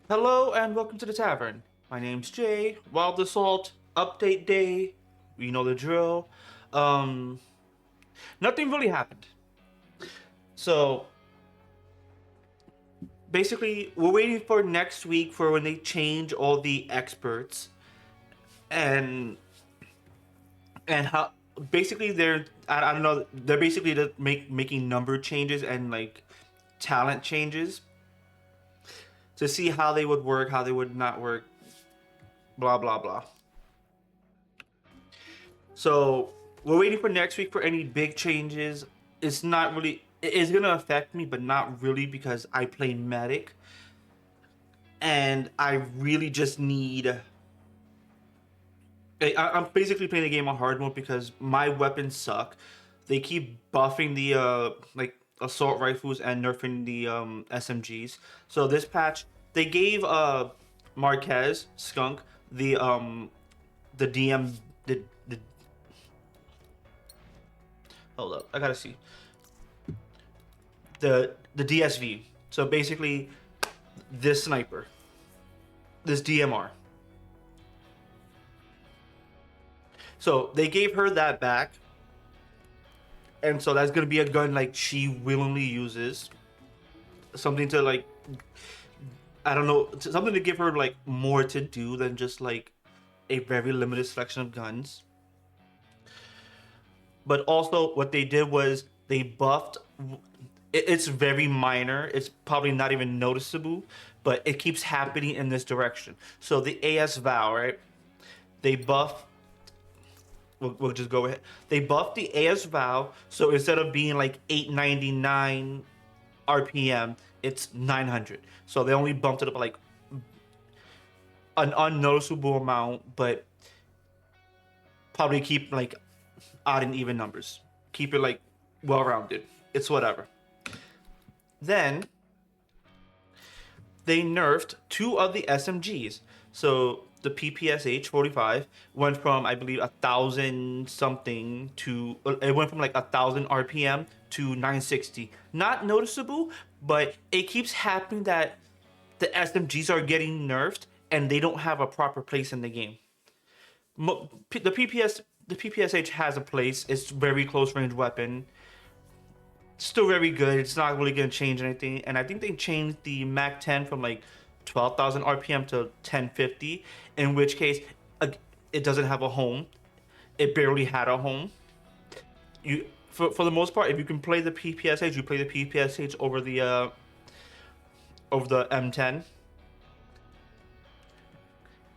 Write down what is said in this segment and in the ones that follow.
Hello and welcome to the tavern. My name's Jay. Wild Assault update day. You know the drill. Um, Nothing really happened. So basically, we're waiting for next week for when they change all the experts and how basically I don't know, they're basically making number changes and like talent changes to see how they would work, how they would not work, blah blah blah. So we're waiting for next week for any big changes. It's not really. It is gonna affect me, but not really because I play medic, and I really just need. I'm basically playing the game on hard mode because my weapons suck. They keep buffing the like assault rifles and nerfing the SMGs. So this patch they gave Marquez Skunk the DM the hold up, I gotta see the DSV. So basically, this sniper, this DMR. So they gave her that back, and so that's gonna be a gun like she willingly uses. Something to like, I don't know, something to give her like more to do than just like a very limited selection of guns. But also, what they did was they buffed. It's very minor. It's probably not even noticeable, but it keeps happening in this direction. So the AS Vow, right? They buff. We'll just go ahead. They buffed the AS Vow, so instead of being like 899 RPM, it's 900. So they only bumped it up like an unnoticeable amount, but probably keep like odd and even numbers. Keep it like well rounded. It's whatever. Then they nerfed two of the SMGs. So the PPSH 45 went from I believe 1,000 something to it went from like 1,000 RPM to 960. Not noticeable, but it keeps happening that the SMGs are getting nerfed and they don't have a proper place in the game. The PPSH has a place. It's very close range weapon. Still very good. It's not really gonna change anything. And I think they changed the Mac 10 from like 12,000 RPM to 1050, in which case it doesn't have a home. It barely had a home. You for the most part, if you can play the PPSH, you play the PPSH over the M10,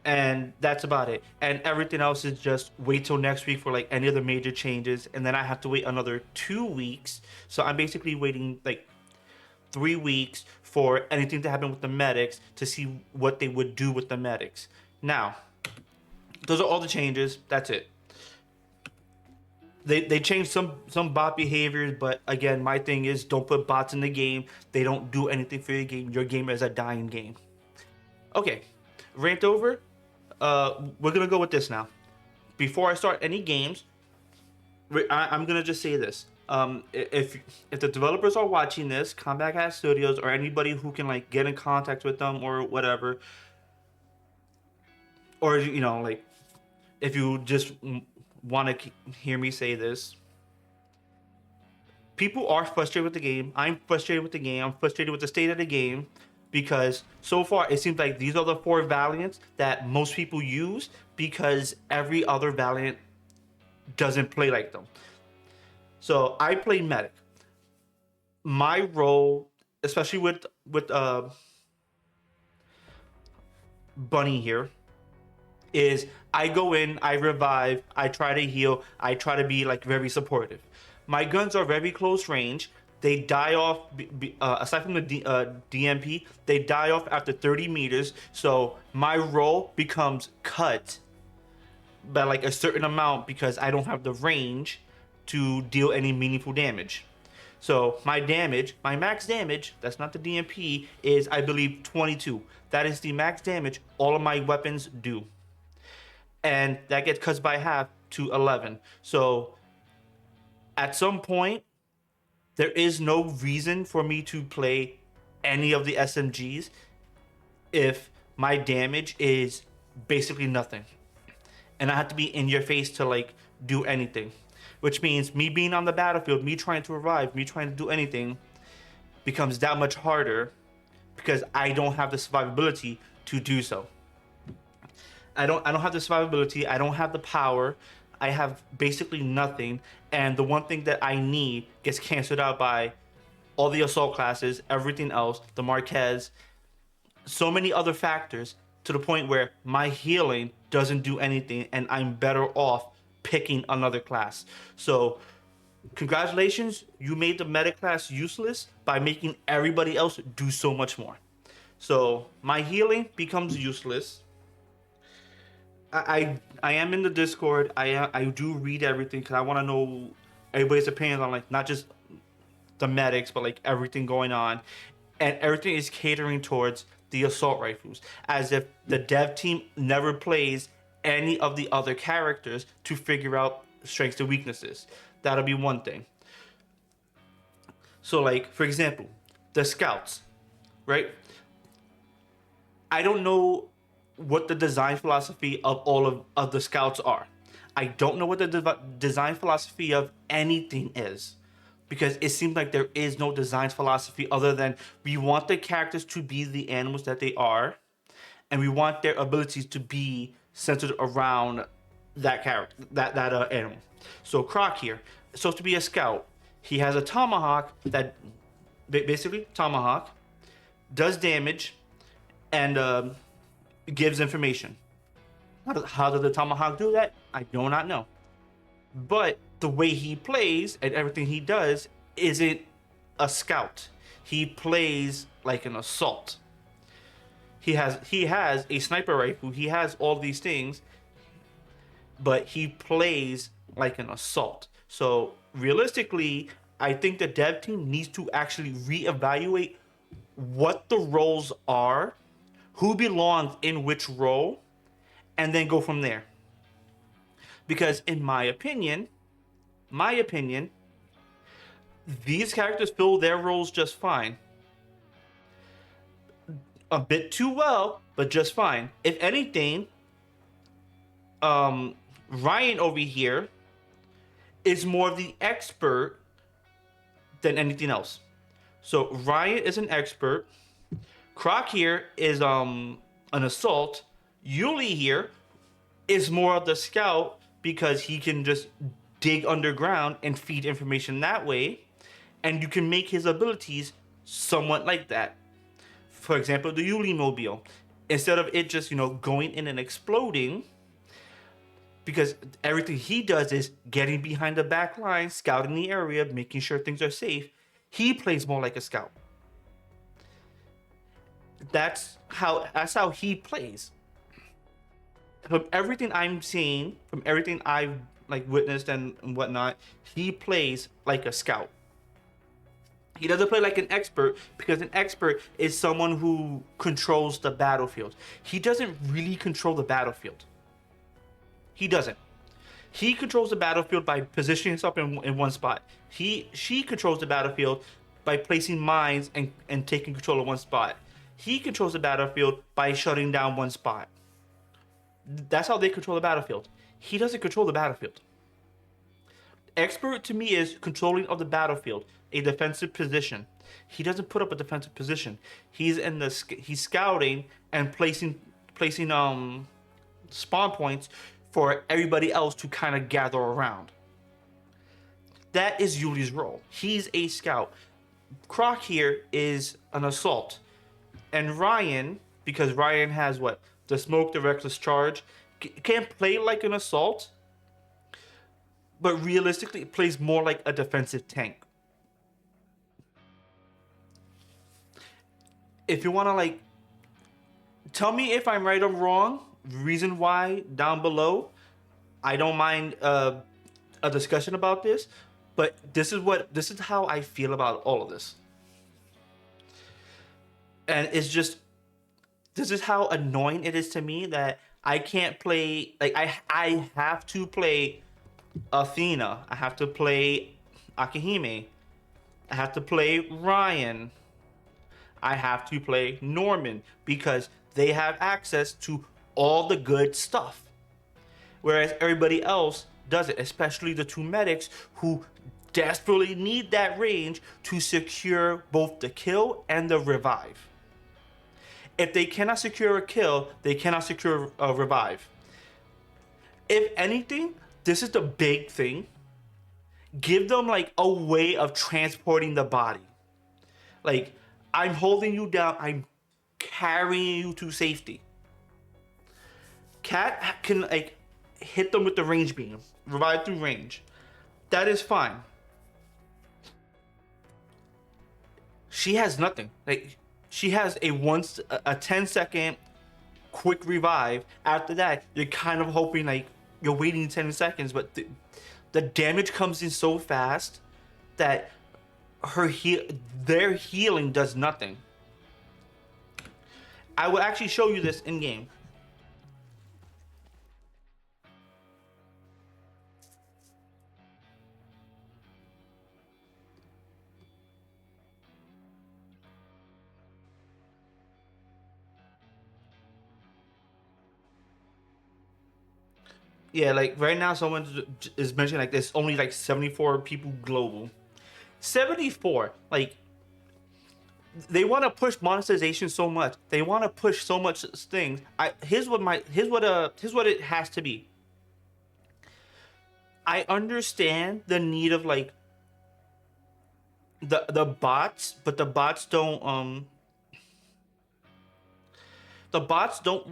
and that's about it. And everything else is just wait till next week for like any other major changes, and then I have to wait another 2 weeks. So I'm basically waiting like 3 weeks for anything to happen with the medics to see what they would do with the medics. Now, those are all the changes. That's it. They changed some bot behaviors, but again, my thing is don't put bots in the game. They don't do anything for your game. Your game is a dying game. Okay, rant over. We're gonna go with this now. Before I start any games, I'm gonna just say this. If the developers are watching this, Combat Cat Studios or anybody who can like get in contact with them or whatever, or like if you just want to hear me say this, people are frustrated with the game. I'm frustrated with the game. I'm frustrated with the state of the game because so far it seems like these are the four Valiants that most people use because every other Valiant doesn't play like them. So I play medic. My role, especially with Bunny here, is I go in, I revive, I try to heal, I try to be like very supportive. My guns are very close range. They die off, aside from the DMP, they die off after 30 meters. So my roll becomes cut by like a certain amount because I don't have the range to deal any meaningful damage. So my damage, my max damage, that's not the DMP, is I believe 22. That is the max damage all of my weapons do. And that gets cut by half to 11. So at some point, there is no reason for me to play any of the SMGs if my damage is basically nothing, and I have to be in your face to like do anything, which means me being on the battlefield, me trying to revive, me trying to do anything becomes that much harder because I don't have the survivability to do so. I don't have the survivability, I don't have the power, I have basically nothing, and the one thing that I need gets canceled out by all the assault classes, everything else, the Marquez, so many other factors, to the point where my healing doesn't do anything and I'm better off picking another class. So congratulations, you made the meta class useless by making everybody else do so much more. So my healing becomes useless. I am in the Discord. I do read everything because I want to know everybody's opinions on like not just the medics but like everything going on, and everything is catering towards the assault rifles, as if the dev team never plays any of the other characters to figure out strengths and weaknesses. That'll be one thing. So like for example, the scouts, right? I don't know what the design philosophy of all of the scouts are. I don't know what the design philosophy of anything is, because it seems like there is no design philosophy other than we want the characters to be the animals that they are, and we want their abilities to be centered around that character, that animal. So Croc here is supposed to be a scout. He has a tomahawk that basically tomahawk does damage and gives information. How does the tomahawk do that? I do not know. But the way he plays and everything he does isn't a scout. He plays like an assault. He has a sniper rifle. He has all these things, but he plays like an assault. So realistically, I think the dev team needs to actually reevaluate what the roles are, who belongs in which role, and then go from there. Because in my opinion, these characters fill their roles just fine. A bit too well, but just fine. If anything, Ryan over here is more of the expert than anything else. So Ryan is an expert. Croc here is an assault. Yuli here is more of the scout because he can just dig underground and feed information that way, and you can make his abilities somewhat like that. For example, the Yuli mobile, instead of it just going in and exploding, because everything he does is getting behind the back line, scouting the area, making sure things are safe. He plays more like a scout. That's how he plays. From everything I'm seeing, from everything I've like witnessed and whatnot, he plays like a scout. He doesn't play like an expert, because an expert is someone who controls the battlefield. He doesn't really control the battlefield. He doesn't. He controls the battlefield by positioning himself in one spot. She controls the battlefield by placing mines and taking control of one spot. He controls the battlefield by shutting down one spot. That's how they control the battlefield. He doesn't control the battlefield. Expert to me is controlling of the battlefield, a defensive position. He doesn't put up a defensive position. He's scouting and placing spawn points for everybody else to kind of gather around. That is Yuli's role. He's a scout. Croc here is an assault. And Ryan, because Ryan has what? The smoke, the reckless charge, can play like an assault, but realistically it plays more like a defensive tank. If you want to like tell me if I'm right or wrong, reason why down below. I don't mind a discussion about this, but this is how I feel about all of this. And it's just, this is how annoying it is to me that I can't play, like I have to play Athena, I have to play Akihime, I have to play Ryan, I have to play Norman because they have access to all the good stuff. Whereas everybody else doesn't, especially the two medics who desperately need that range to secure both the kill and the revive. If they cannot secure a kill, they cannot secure a revive. If anything, this is the big thing. Give them like a way of transporting the body. Like, I'm holding you down, I'm carrying you to safety. Cat can like hit them with the range beam, revive through range. That is fine. She has nothing. Like, she has a 10-second quick revive. After that, you're kind of hoping like you're waiting 10 seconds, but the damage comes in so fast that their healing does nothing. I will actually show you this in game. Yeah, like right now, someone is mentioning like there's only like 74 people global. 74, like they want to push monetization so much. They want to push so much things. Here's what it has to be. I understand the need of like the bots, but the bots don't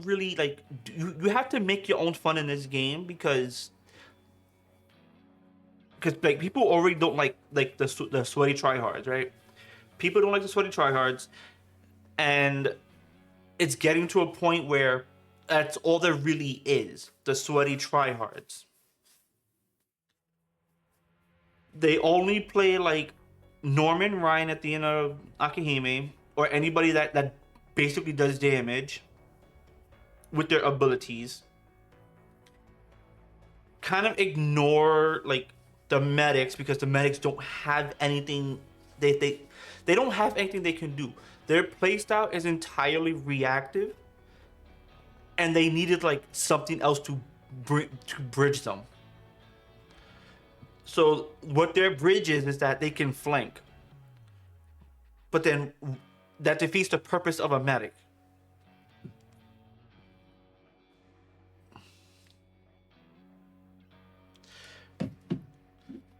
really like you have to make your own fun in this game because like people already don't like the sweaty tryhards, right? People don't like the sweaty tryhards, and it's getting to a point where that's all there really is, the sweaty tryhards. They only play like Norman Ryan at the end of Akihime, or anybody that basically does damage with their abilities. Kind of ignore like the medics because the medics don't have anything. They don't have anything they can do. Their playstyle is entirely reactive, and they needed like something else to bridge them. So what their bridge is that they can flank, but then that defeats the purpose of a medic.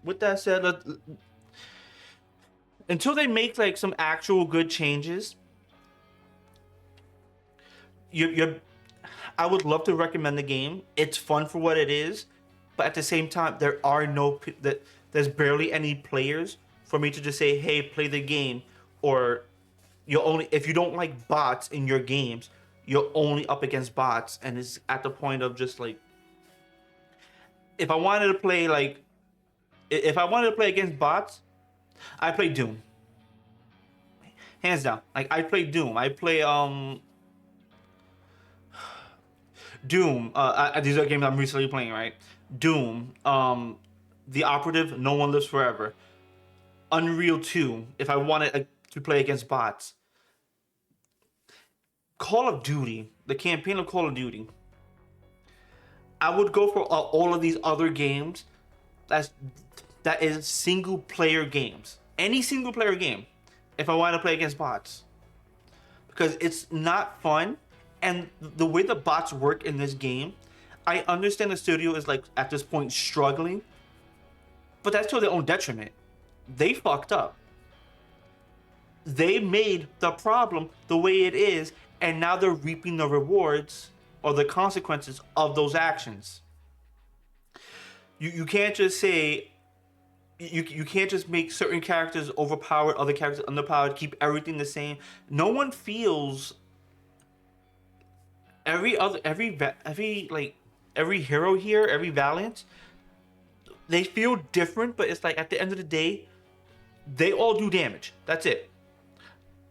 With that said, until they make like some actual good changes, you're I would love to recommend the game. It's fun for what it is, but at the same time, there's barely any players for me to just say, "Hey, play the game," or you only if you don't like bots in your games, you're only up against bots, and it's at the point of just like if I wanted to play like if I wanted to play against bots, I play Doom. Hands down. Like I play Doom. I play Doom. These are games I'm recently playing, right? Doom. The Operative. No One Lives Forever. Unreal 2. If I wanted to play against bots. Call of Duty. The campaign of Call of Duty. I would go for all of these other games. That is single player games. Any single player game. If I want to play against bots, because it's not fun, and the way the bots work in this game, I understand the studio is like at this point struggling, but that's to their own detriment. They fucked up. They made the problem the way it is, and now they're reaping the rewards or the consequences of those actions. You can't just say you can't just make certain characters overpowered, other characters underpowered, keep everything the same. No one feels every hero here, every Valiant, they feel different, but it's like at the end of the day, they all do damage. That's it.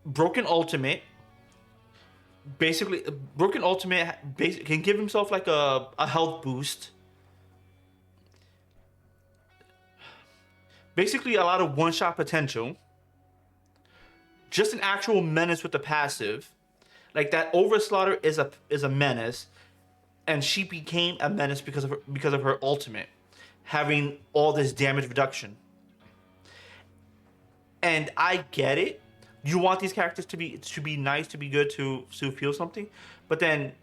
Broken Ultimate, basically, Broken Ultimate can give himself like a health boost. Basically, a lot of one-shot potential. just an actual menace with the passive. Like that Overslaughter is a menace, and she became a menace because of her ultimate, having all this damage reduction. And I get it. You want these characters to be nice, to be good, to feel something, but then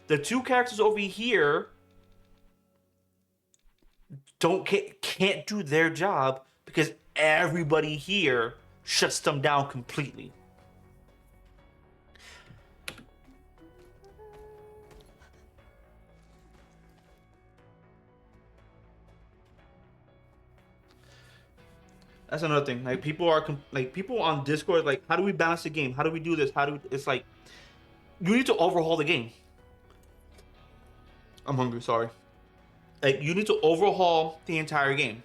the two characters over here don't can't do their job because everybody here shuts them down completely. That's another thing. Like people are like people on Discord, like, how do we balance the game? How do we do this? How do we, it's like you need to overhaul the game. I'm hungry. Sorry. Like you need to overhaul the entire game.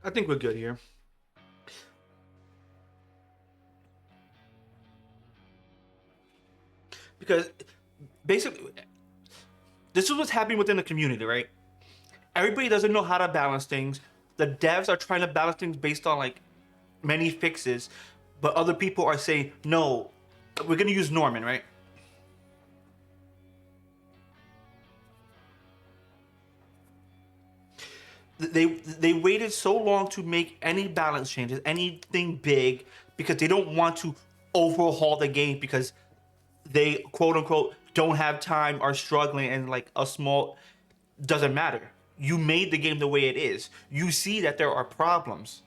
I think we're good here because basically this is what's happening within the community, right? Everybody doesn't know how to balance things. The devs are trying to balance things based on like many fixes, but other people are saying no. We're gonna use Norman, right? They waited so long to make any balance changes, anything big, because they don't want to overhaul the game because they quote unquote don't have time, are struggling, and like a small doesn't matter. You made the game the way it is. You see that there are problems.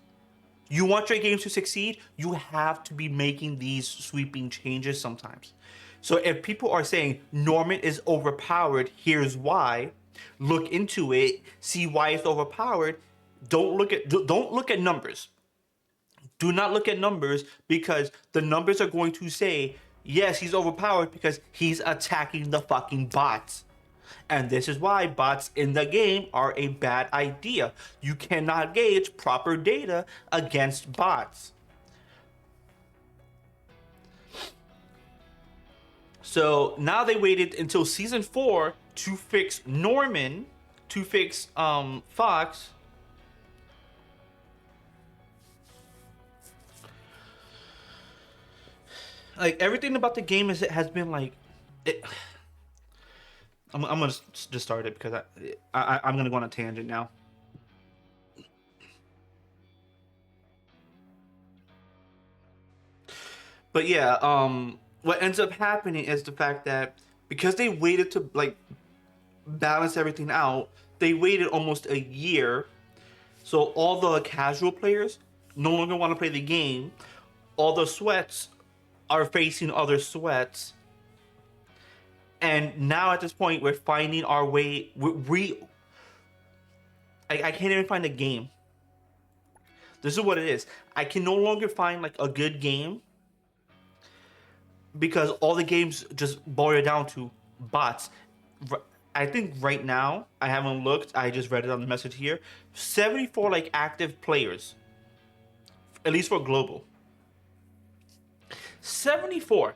You want your games to succeed, you have to be making these sweeping changes sometimes. So if people are saying Norman is overpowered, here's why. Look into it, see why it's overpowered. Don't look at numbers. Do not look at numbers because the numbers are going to say, yes, he's overpowered because he's attacking the fucking bots. And this is why bots in the game are a bad idea. You cannot gauge proper data against bots. So now they waited until season 4 to fix Norman, to fix Fox. Like everything about the game has been like it, I'm gonna just start it because I'm gonna go on a tangent now. But yeah, what ends up happening is the fact that because they waited to like balance everything out, they waited almost a year. So all the casual players no longer want to play the game. All the sweats are facing other sweats, and now at this point we're finding our way. I can't even find a game. This is what it is. I can no longer find like a good game because all the games just boil down to bots. I think right now, I haven't looked, I just read it on the message here. 74 like active players, at least for global. 74.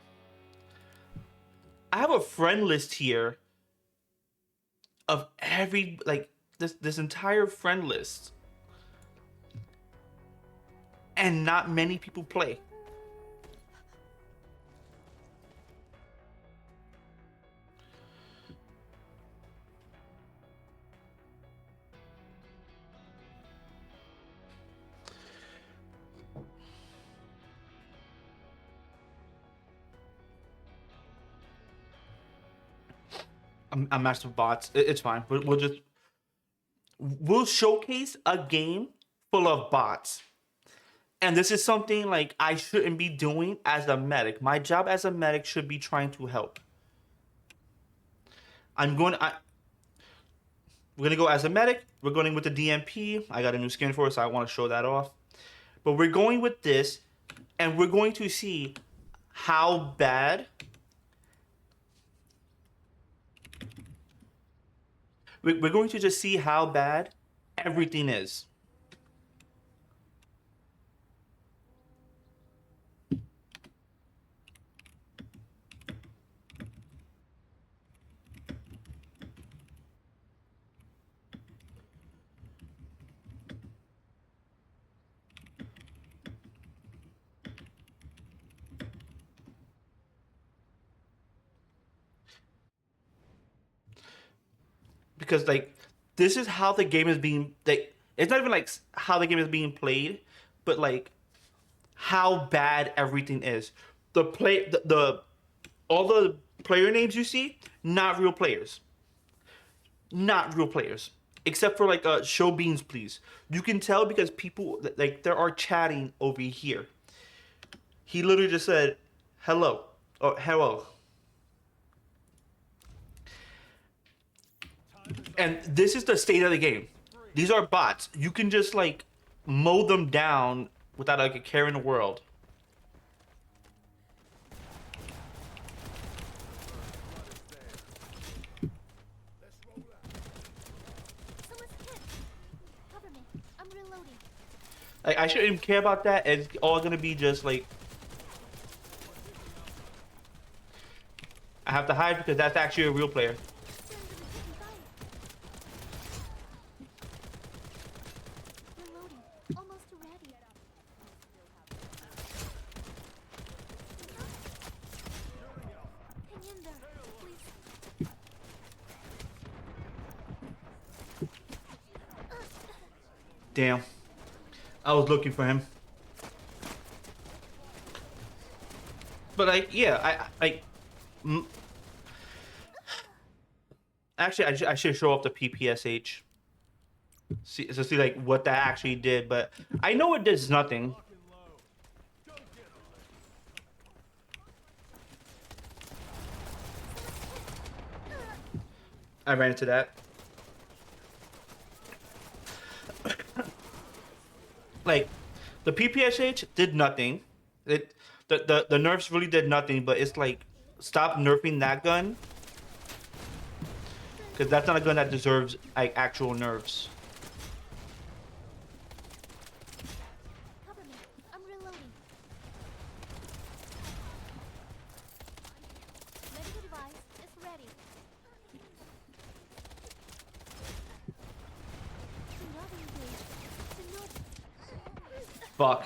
I have a friend list here of every like this entire friend list, and not many people play. I'm matched with bots. It's fine. We'll showcase a game full of bots. And this is something like I shouldn't be doing as a medic. My job as a medic should be trying to help. I'm going. We're gonna go as a medic. We're going with the DMP. I got a new skin for it, so I want to show that off. But we're going with this, and we're going to see how bad. We're going to just see how bad everything is. Because like this is how the game is being like it's not even like how the game is being played, but like how bad everything is. The all the player names you see, not real players. Not real players. Except for like show beans please. You can tell because people like there are chatting over here. He literally just said hello or hello. And this is the state of the game. These are bots. You can just like mow them down without like a care in the world. Like I shouldn't even care about that. It's all gonna be just like I have to hide because that's actually a real player. Damn. I was looking for him. But like, yeah, actually, I should show off the PPSH. See like what that actually did, but I know it does nothing. I ran into that. Like, the PPSH did nothing. The nerfs really did nothing, but it's like, stop nerfing that gun. Because that's not a gun that deserves like actual nerfs. Fuck.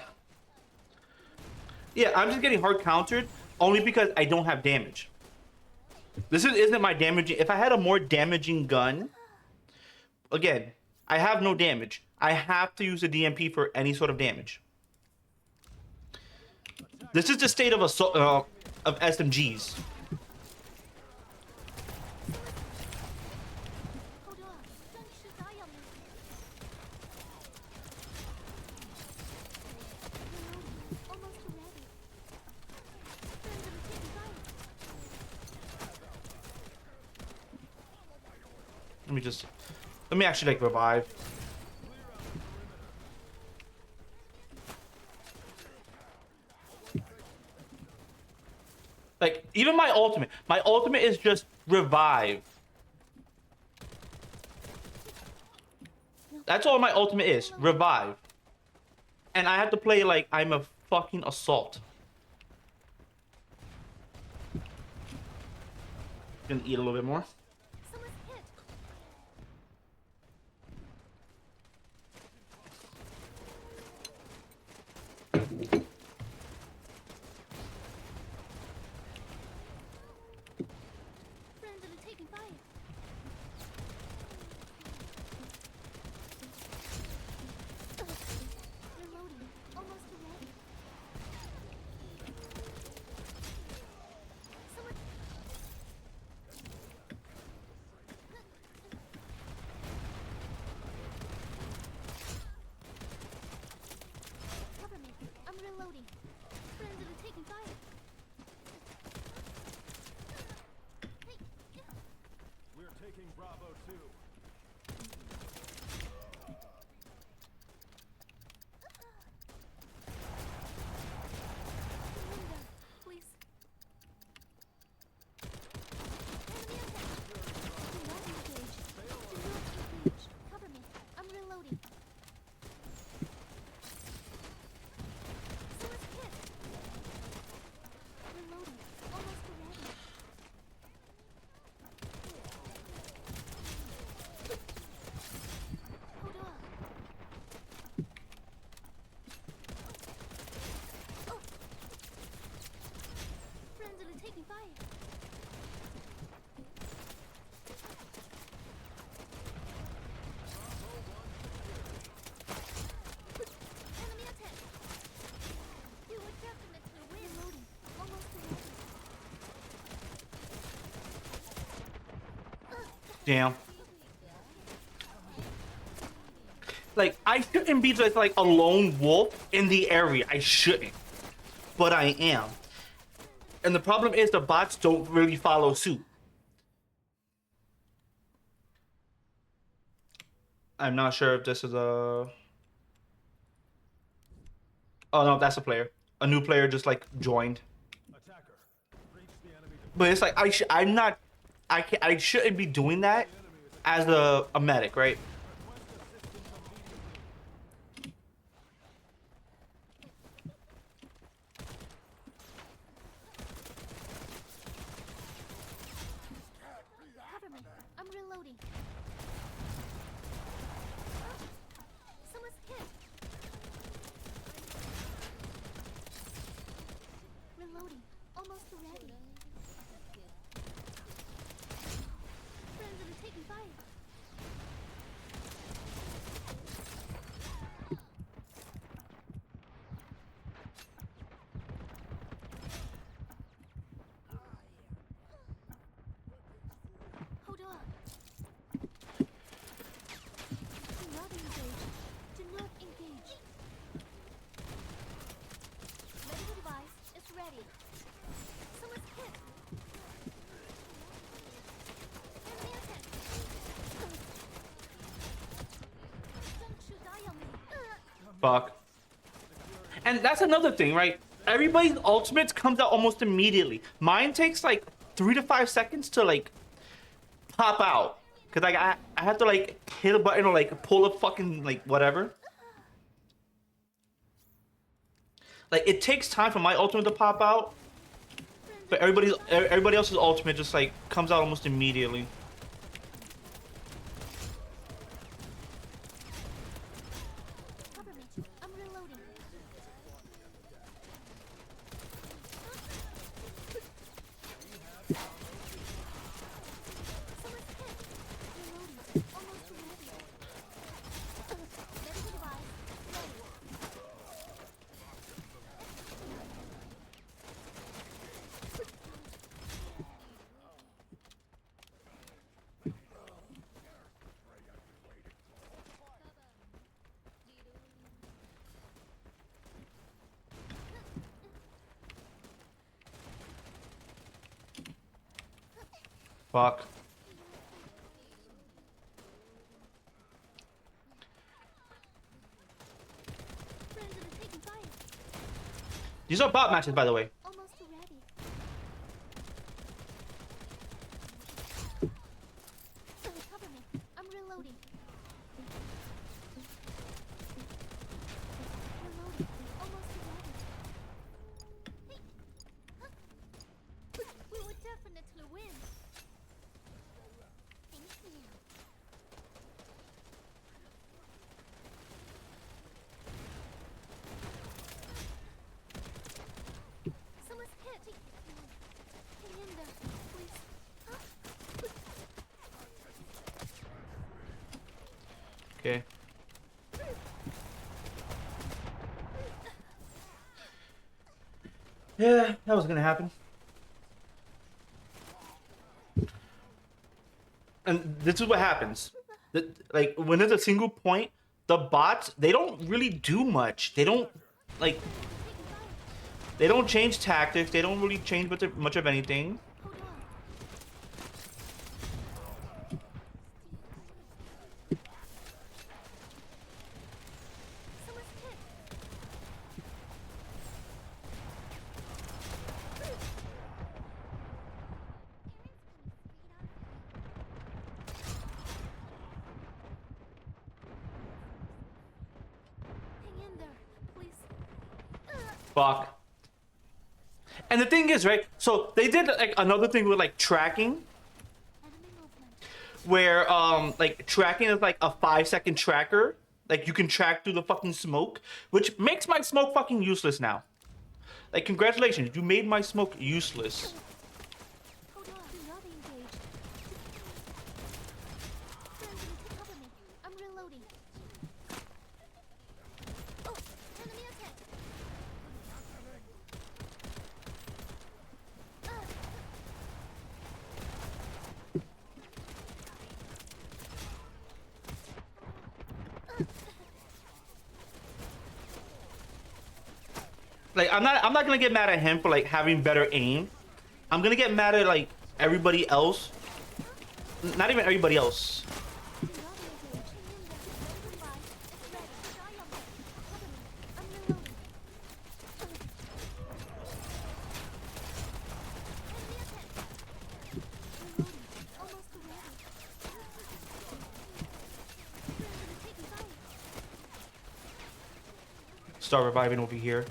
Yeah, I'm just getting hard countered only because I don't have damage. This isn't my damaging. If I had a more damaging gun, again, I have no damage. I have to use the DMP for any sort of damage. This is the state of of SMGs. Let me actually like revive. Like even my ultimate is just revive. That's all my ultimate is, revive. And I have to play like I'm a fucking assault. Gonna eat a little bit more. Damn. Like, I shouldn't be just like a lone wolf in the area. I shouldn't. But I am. And the problem is the bots don't really follow suit. I'm not sure if this is a... Oh no, that's a player. A new player just like joined. But it's like I'm not... I shouldn't be doing that as a medic, right? I'm reloading. Someone's hit. Reloading. Almost ready. Friends are taking fire. Hold on. Do not engage. Do not engage. Medical device is ready. Someone's hit. Enemy attack. Don't you die on me. Fuck. And that's another thing, right? Everybody's ultimates comes out almost immediately. Mine takes like 3 to 5 seconds to like pop out. Cause like I have to like hit a button or like pull a fucking like whatever. Like it takes time for my ultimate to pop out. But everybody else's ultimate just like comes out almost immediately. Cover me. I'm reloading. Fuck. Friends are taking fire. These are bot matches, by the way. Almost ready. Cover me. I'm reloading. Reloading. Almost ready. Hey. Huh? We would definitely win. Thank you. Someone's hit. Hang in there, please. Huh? Okay. Yeah, that was gonna happen. And this is what happens. Like when there's a single point, the bots they don't really do much. They don't like they don't change tactics. They don't really change much of anything. Hold on. Someone's hit. Hang in there, please. Fuck. And the thing is, right? So they did like another thing with like tracking, Enemy movement. where like tracking is like a 5-second tracker. Like you can track through the fucking smoke, which makes my smoke fucking useless now. Like congratulations, you made my smoke useless. Hold on. Do not engage. Friends, cover me. I'm reloading. Oh, enemy attack. Like I'm not gonna get mad at him for like having better aim. I'm gonna get mad at like everybody else. Not even everybody else. Do not engage. Hang in there. Goodbye. It's ready. Die on me. Cover me. I'm reloading. Enemy attack. Reloading. Almost ready. Friends are taking fire. Start reviving over here.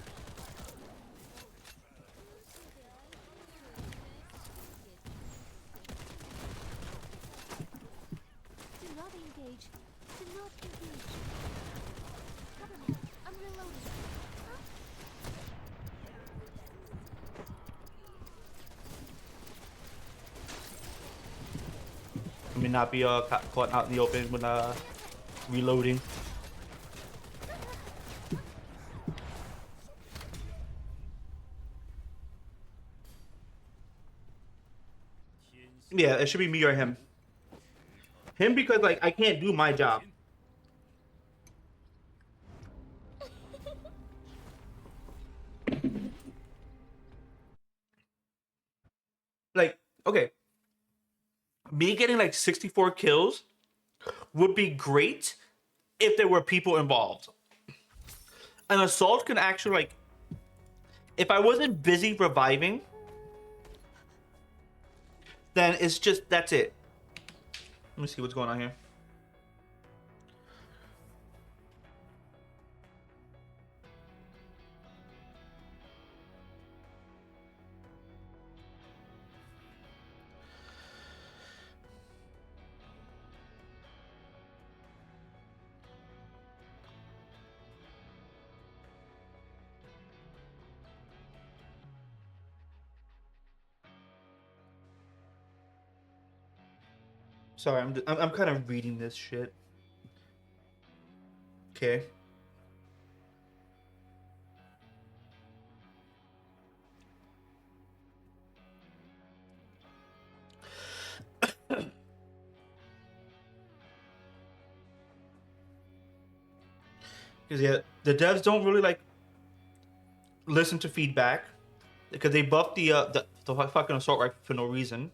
Do not engage. Do not engage. Cover me. I'm reloading. Huh? I mean, not be caught out in the open when reloading. Yeah, it should be me or him. Him because like I can't do my job. Like, okay, me getting like 64 kills would be great if there were people involved. An assault can actually like, if I wasn't busy reviving, then it's just that's it. Let me see what's going on here. Sorry, I'm kind of reading this shit. Okay. Because yeah, the devs don't really like listen to feedback because they buffed the fucking assault rifle for no reason.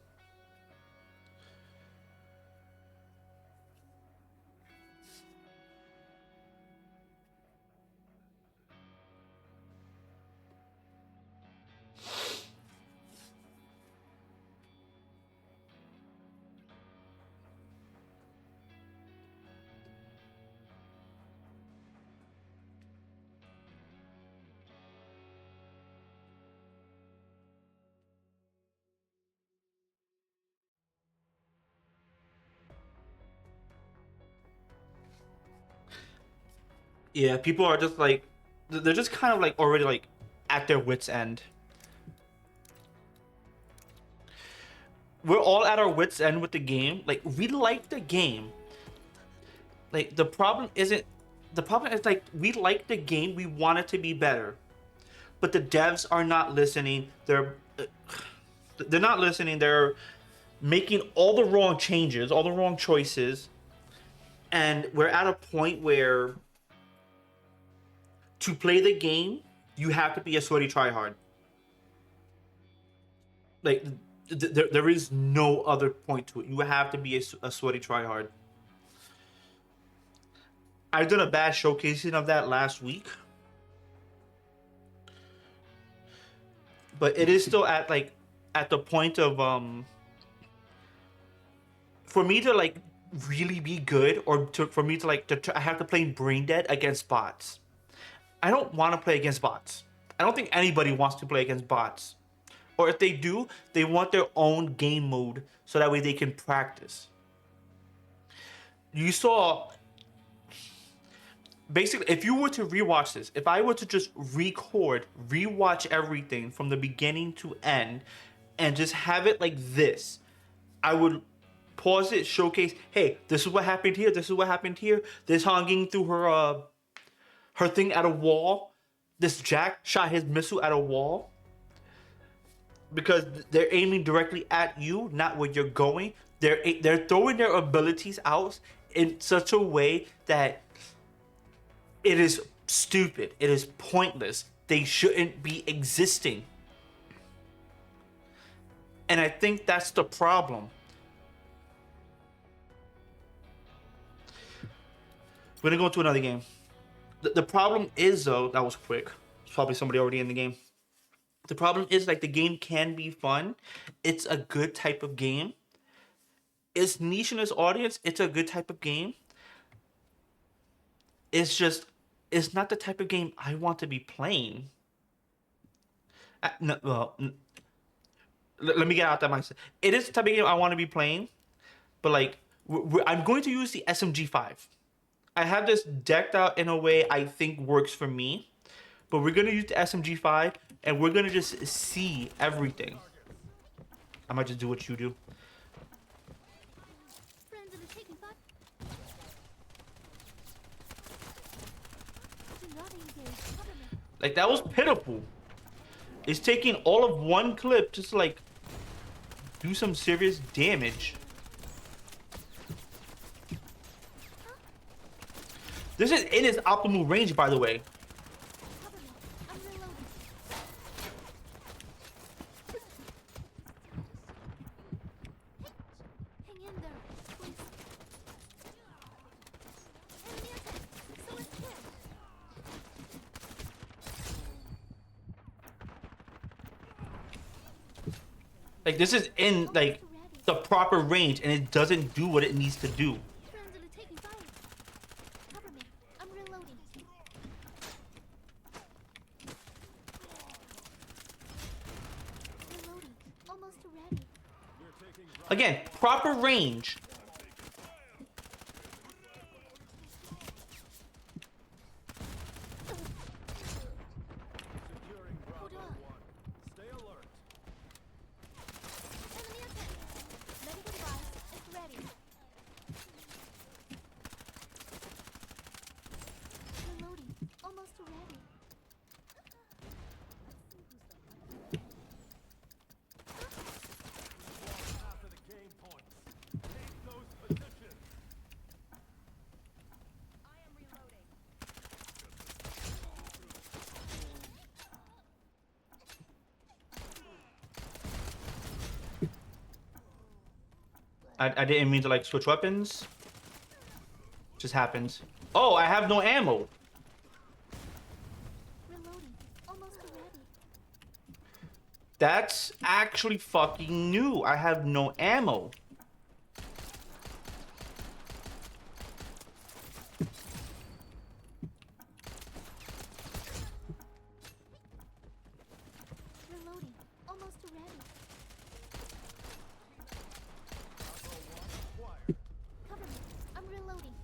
Yeah, people are just like, they're just kind of like already like at their wits' end. We're all at our wits' end with the game. Like, we like the game. Like, the problem is like, we like the game, we want it to be better. But the devs are not listening. They're not listening. They're making all the wrong changes, all the wrong choices. And we're at a point where to play the game, you have to be a sweaty tryhard. Like, there is no other point to it. You have to be a sweaty tryhard. I did a bad showcasing of that last week, but it is still at like at the point of for me to like really be good, or for me to like I have to play brain dead against bots. I don't want to play against bots. I don't think anybody wants to play against bots. Or if they do, they want their own game mode so that way they can practice. You saw basically, if you were to rewatch this, if I were to just rewatch everything from the beginning to end and just have it like this, I would pause it, showcase, hey, this is what happened here, this is what happened here. This hanging through her thing at a wall. This Jack shot his missile at a wall. Because they're aiming directly at you, not where you're going. They're throwing their abilities out in such a way that it is stupid. It is pointless. They shouldn't be existing. And I think that's the problem. We're gonna go to another game. The problem is, though, that was quick. There's probably somebody already in the game. The problem is, like, the game can be fun. It's a good type of game. It's niche in its audience. It's a good type of game. It's just, it's not the type of game I want to be playing. No, well, let me get out that mindset. It is the type of game I want to be playing, but like, I'm going to use the SMG5. I have this decked out in a way I think works for me, but we're gonna use the SMG5 and we're gonna just see everything. I might just do what you do. Friends in the taking part. Do not engage. Cover me. Like, that was pitiful. It's taking all of one clip just to like do some serious damage. This is in its optimal range, by the way. Cover me. I'm reloading. Hang in there, please. Enemy attack. So let's kill. Like, this is in like the proper range and it doesn't do what it needs to do. Friends in the taking fire. Cover me. I'm reloading. Reloading. Almost ready. Again, proper range. Hold on. Stay alert. Enemy attack. Medical device is ready. Reloading. Almost ready. After the game points. Take those positions. I am reloading. I didn't mean to like switch weapons. Just happens. Oh, I have no ammo. Reloading. Almost ready. That's actually fucking new. I have no ammo. Reloading. Almost ready. Cover me. I'm reloading.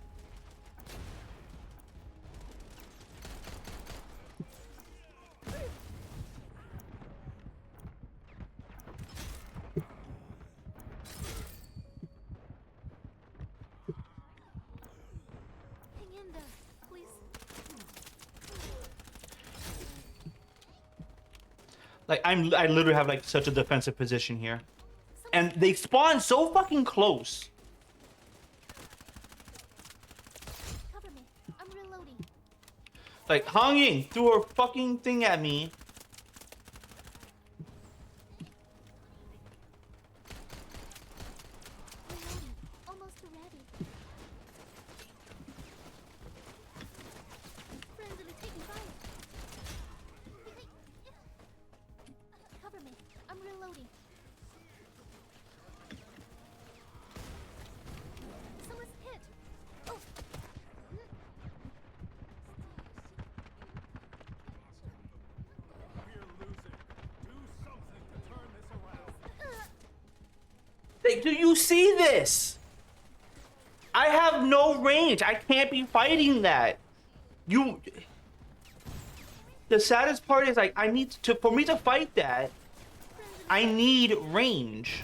Like I literally have like such a defensive position here, and they spawn so fucking close. Cover me. I'm reloading. Like Hong Ying threw her fucking thing at me. Reloading. Almost ready. Friends are taking fire. Cover me. I'm reloading. Someone's hit. Oh. We're losing. Do something to turn this around. Like, do you see this? I have no range. I can't be fighting that. You. The saddest part is like I need to for me to fight that. I need range.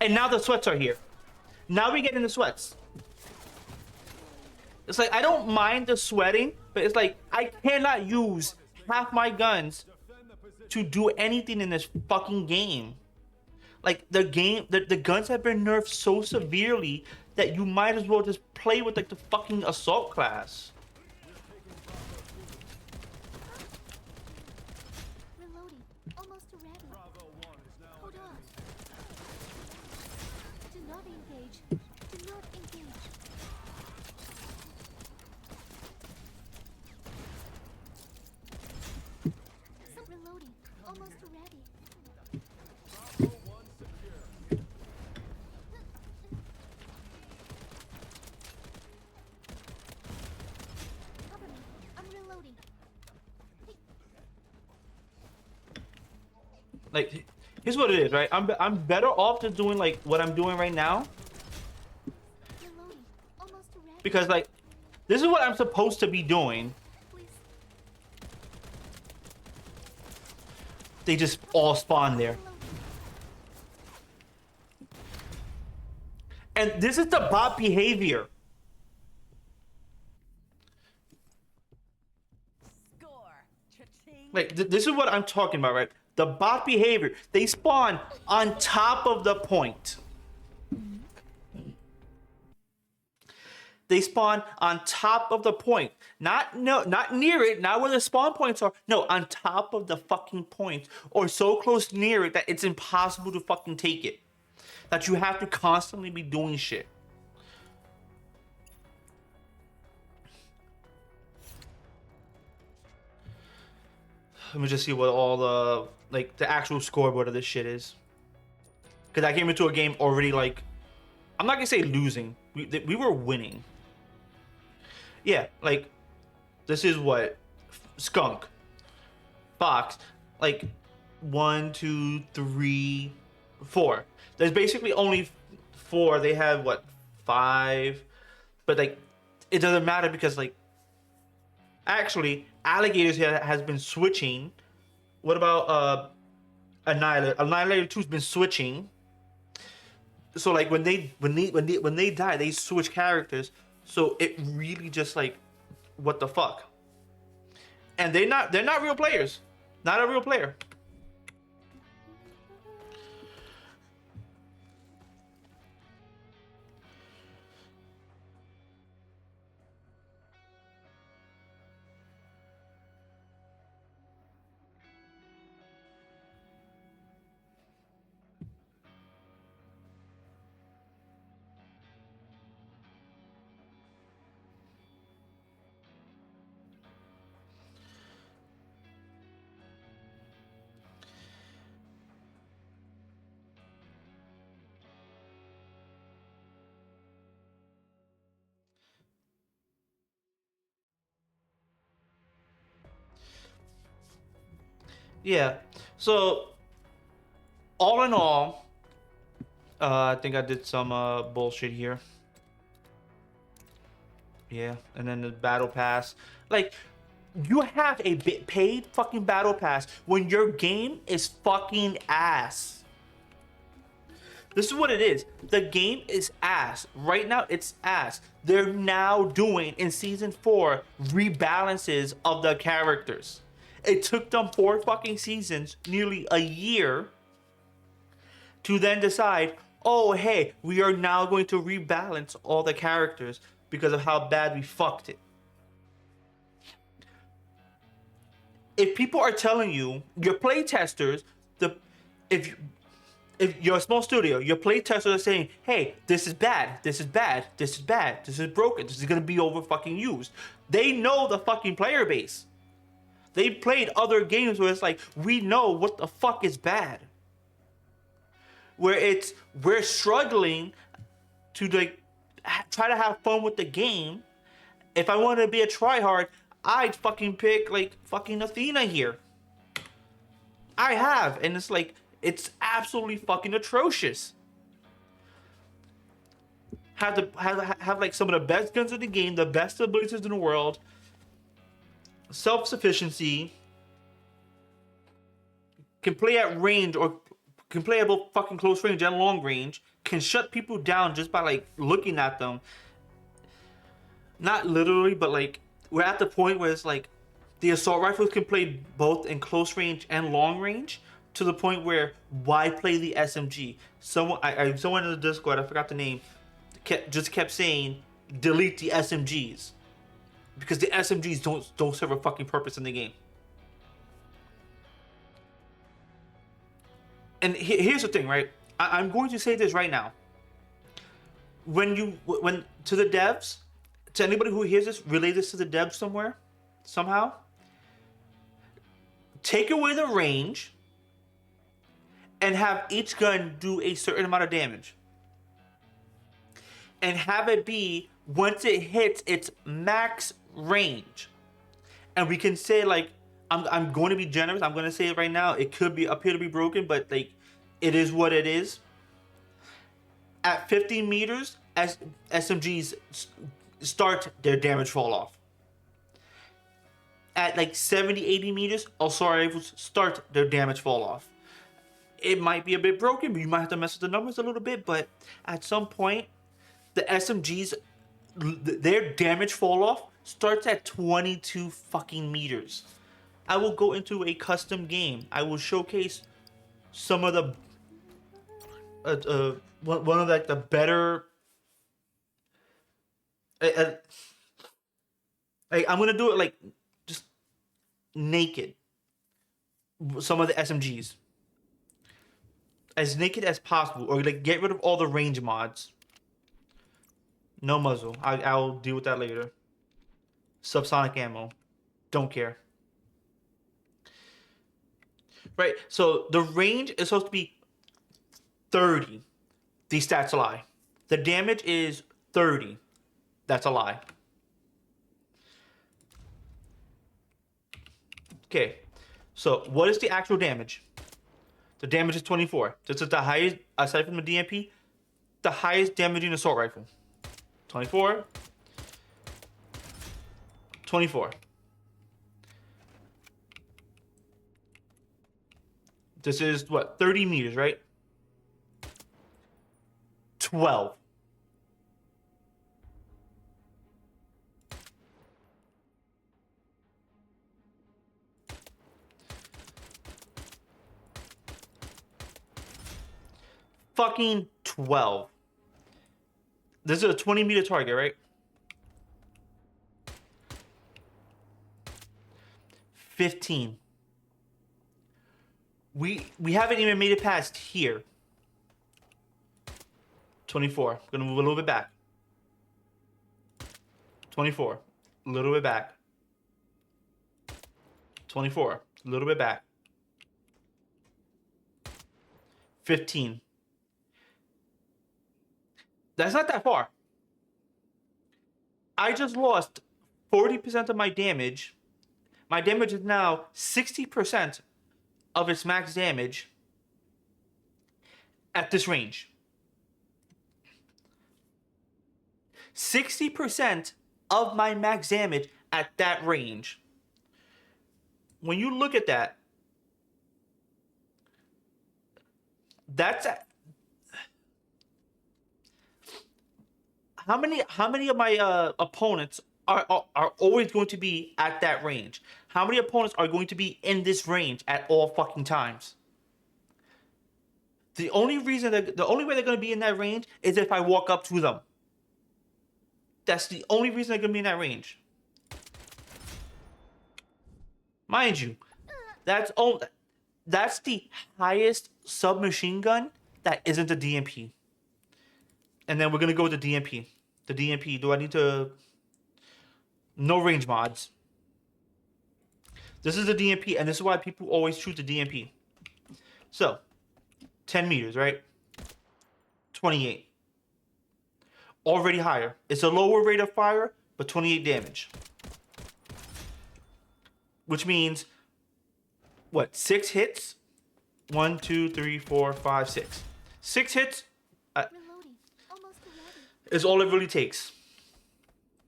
And now the sweats are here. Now we get in the sweats. It's like I don't mind the sweating, but it's like I cannot use half my guns to do anything in this fucking game. Like the guns have been nerfed so severely that you might as well just play with like the fucking assault class. Reloading. Almost ready. Bravo 1 is now Hold under on. Do not engage. Do not engage. Some reloading. Almost ready. Bravo 1 secure. Cover me. I'm reloading. Like here's what it is, right? I'm better off just doing like what I'm doing right now Reloading. Almost ready. because like this is what I'm supposed to be doing. Please. They just all spawn there. Reloading. And this is the bot behavior. Score. Cha-ching. Like this is what I'm talking about, right? The bot behavior. They spawn on top of the point. They spawn on top of the point. Not near it, not where the spawn points are. No, on top of the fucking point. Or so close near it that it's impossible to fucking take it. That you have to constantly be doing shit. Let me just see what all the like the actual scoreboard of this shit is. Cause I came into a game already like I'm not gonna say losing. We were winning. Yeah, like this is what Skunk, Fox, like 1, 2, 3, 4. There's basically only 4. They have what 5, but like it doesn't matter because like actually Alligators here has been switching. What about Annihilator? Annihilator 2's been switching. So like when they die, they switch characters. So it really just like what the fuck? And they're not real players. Not a real player. Yeah. So all in all, I think I did some bullshit here. Yeah, and then the battle pass. Like, you have a paid fucking battle pass when your game is fucking ass. This is what it is. The game is ass. Right now, it's ass. They're now doing, in Season 4, rebalances of the characters. It took them 4 fucking seasons, nearly a year, to then decide, oh, hey, we are now going to rebalance all the characters because of how bad we fucked it. If people are telling you, your playtesters, if you're a small studio, your playtesters are saying, hey, this is bad, this is bad, this is bad, this is broken, this is gonna be over fucking used. They know the fucking player base. They played other games where it's like, we know what the fuck is bad. Where we're struggling to like try to have fun with the game. If I wanted to be a tryhard, I'd fucking pick like fucking Athena here. I have, and it's like, it's absolutely fucking atrocious. Have like some of the best guns in the game, the best abilities in the world, self-sufficiency, can play at range or can play at both fucking close range and long range, can shut people down just by like looking at them. Not literally, but like we're at the point where it's like the assault rifles can play both in close range and long range, to the point where why play the SMG? Someone in the Discord, I forgot the name, just kept saying delete the SMGs because the SMGs don't serve a fucking purpose in the game. And here's the thing, right? I'm going to say this right now. When to the devs, to anybody who hears this, relay this to the devs somewhere, somehow. Take away the range and have each gun do a certain amount of damage. And have it be once it hits its max range. And we can say like, I'm going to be generous. I'm going to say it right now. It could be appear to be broken, but like, it is what it is. At 50 meters, as SMGs start their damage fall off. At like 70, 80 meters, assault rifles start their damage fall off. It might be a bit broken, but you might have to mess with the numbers a little bit. But at some point, the SMGs, their damage fall off starts at 22 fucking meters. I will go into a custom game. I will showcase some of the one of like the better. I'm gonna do it like just naked. Some of the SMGs, as naked as possible, or like get rid of all the range mods. No muzzle. I'll deal with that later. Subsonic ammo. Don't care. Right, so the range is supposed to be 30. These stats lie. The damage is 30. That's a lie. Okay, so what is the actual damage? The damage is 24. This is the highest, aside from the DMP, the highest damaging assault rifle. 24. 24. This is what, 30 meters, right? 12. Fucking 12. This is a 20-meter target, right? 15. We haven't even made it past here. 24. Gonna move a little bit back. 24. A little bit back. 24. A little bit back. 15. That's not that far. I just lost 40% of my damage. My damage is now 60% of its max damage at this range. 60% of my max damage at that range. When you look at that, how many of my opponents are always going to be at that range? How many opponents are going to be in this range at all fucking times? The only way they're going to be in that range is if I walk up to them. That's the only reason they're going to be in that range. Mind you, that's the highest submachine gun that isn't a DMP. And then we're going to go with the DMP. The DMP, do I need to... No range mods. This is the DMP, and this is why people always choose the DMP. So, 10 meters, right? 28. Already higher. It's a lower rate of fire, but 28 damage. Which means, what, 6 hits? 1, 2, 3, 4, 5, 6. 6 hits Reloading. Almost ready. is all it really takes.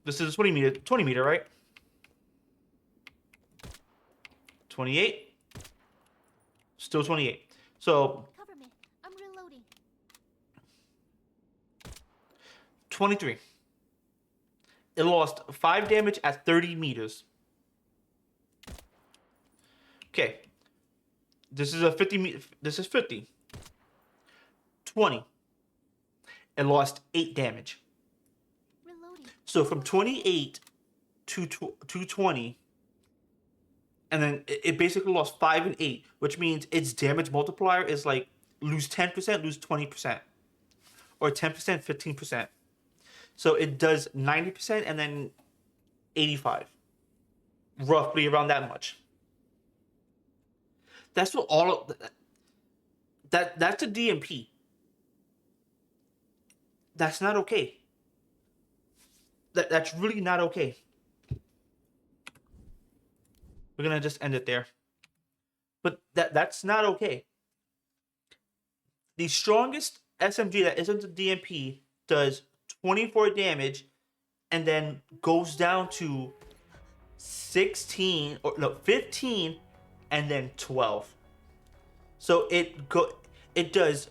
This is 20 meter, right? 28. Still 28. So, Cover me. I'm reloading. 23. It lost 5 damage at 30 meters. Okay. This is a 50. This is 50. 20. It lost 8 damage. Reloading. So from 28 to 20, and then it basically lost 5 and 8, which means its damage multiplier is like lose 10%, lose 20, or 10%, 15%. So it does 90% and then 85, roughly around that much. That's what all of that's a DMP. That's not okay. That's really not okay. We're gonna just end it there. But that's not okay. The strongest SMG that isn't a DMP does 24 damage and then goes down to 15 and then 12. So it does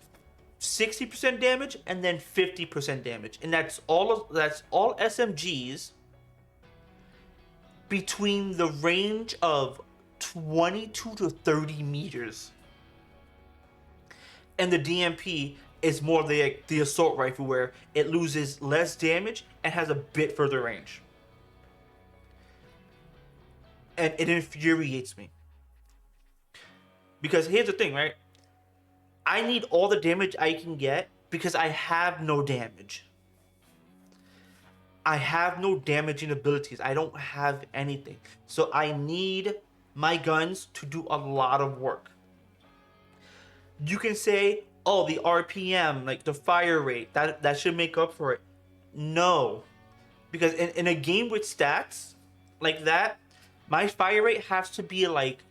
60% damage and then 50% damage. And that's all SMGs between the range of 22 to 30 meters. And the DMP is more the assault rifle, where it loses less damage and has a bit further range. And it infuriates me. Because here's the thing, right? I need all the damage I can get because I have no damage. I have no damaging abilities. I don't have anything. So I need my guns to do a lot of work. You can say, oh, the RPM, like the fire rate, that should make up for it. No. Because in a game with stats like that, my fire rate has to be like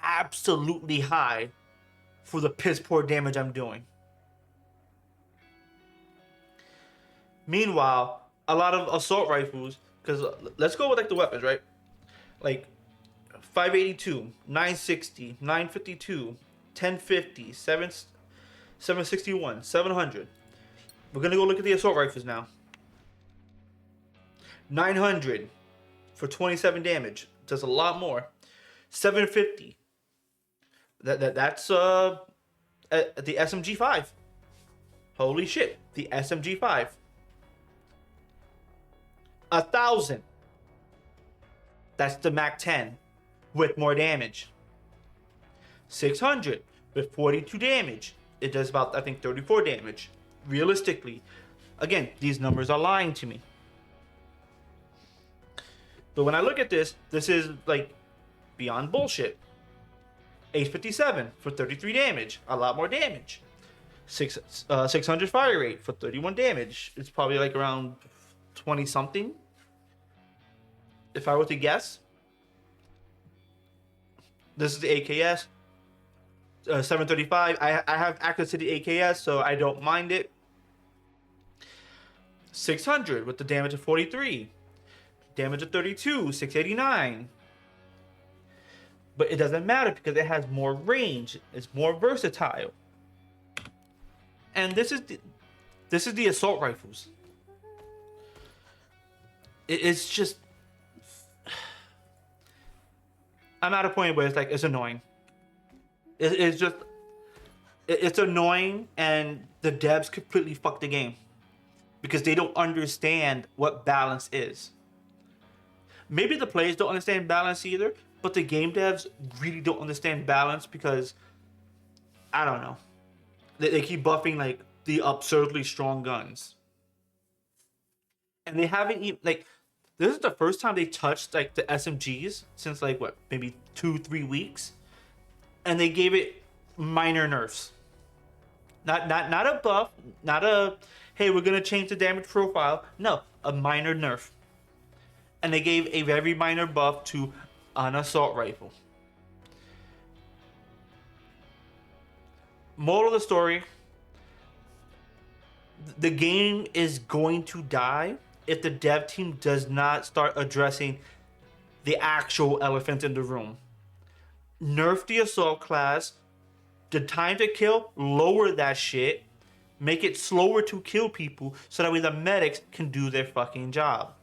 absolutely high for the piss poor damage I'm doing. Meanwhile, a lot of assault rifles, because let's go with like the weapons, right? Like 582, 960, 952, 1050, 761, 700. We're gonna go look at the assault rifles now. 900 for 27 damage. Does a lot more. 750. That's the SMG5. Holy shit, the SMG5. 1,000. That's the Mac 10 with more damage. 600 with 42 damage. It does about, I think, 34 damage. Realistically, again, these numbers are lying to me. But when I look at this is like beyond bullshit. 857 for 33 damage, a lot more damage. 600 fire rate for 31 damage. It's probably like around 20 something, if I were to guess. This is the AKS. 735. I have access to the AKS, so I don't mind it. 600 with the damage of 43. Damage of 32, 689. But it doesn't matter because it has more range. It's more versatile. And this is This is the assault rifles. It's just, I'm at a point where it's like, it's annoying. It's just, it's annoying, and the devs completely fucked the game because they don't understand what balance is. Maybe the players don't understand balance either, but the game devs really don't understand balance because, I don't know, they keep buffing like the absurdly strong guns, and they haven't even like. This is the first time they touched like the SMGs since like what, maybe 2-3 weeks, and they gave it minor nerfs. Not a buff, not a hey, we're gonna change the damage profile. No, a minor nerf. And they gave a very minor buff to an assault rifle. Moral of the story: the game is going to die if the dev team does not start addressing the actual elephant in the room. Nerf the assault class. The time to kill, lower that shit. Make it slower to kill people so that way the medics can do their fucking job.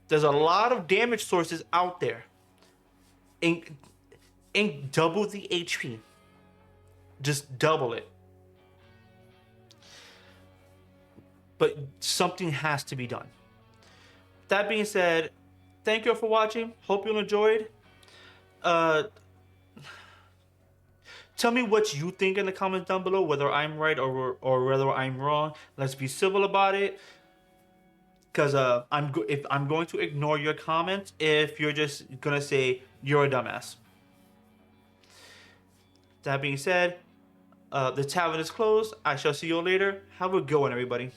There's a lot of damage sources out there. And double the HP. Just double it. But something has to be done. That being said, thank you all for watching. Hope you enjoyed. Tell me what you think in the comments down below, whether I'm right or whether I'm wrong. Let's be civil about it. Because if I'm going to ignore your comments if you're just gonna say you're a dumbass. That being said, the tavern is closed. I shall see you later. Have a good one, everybody.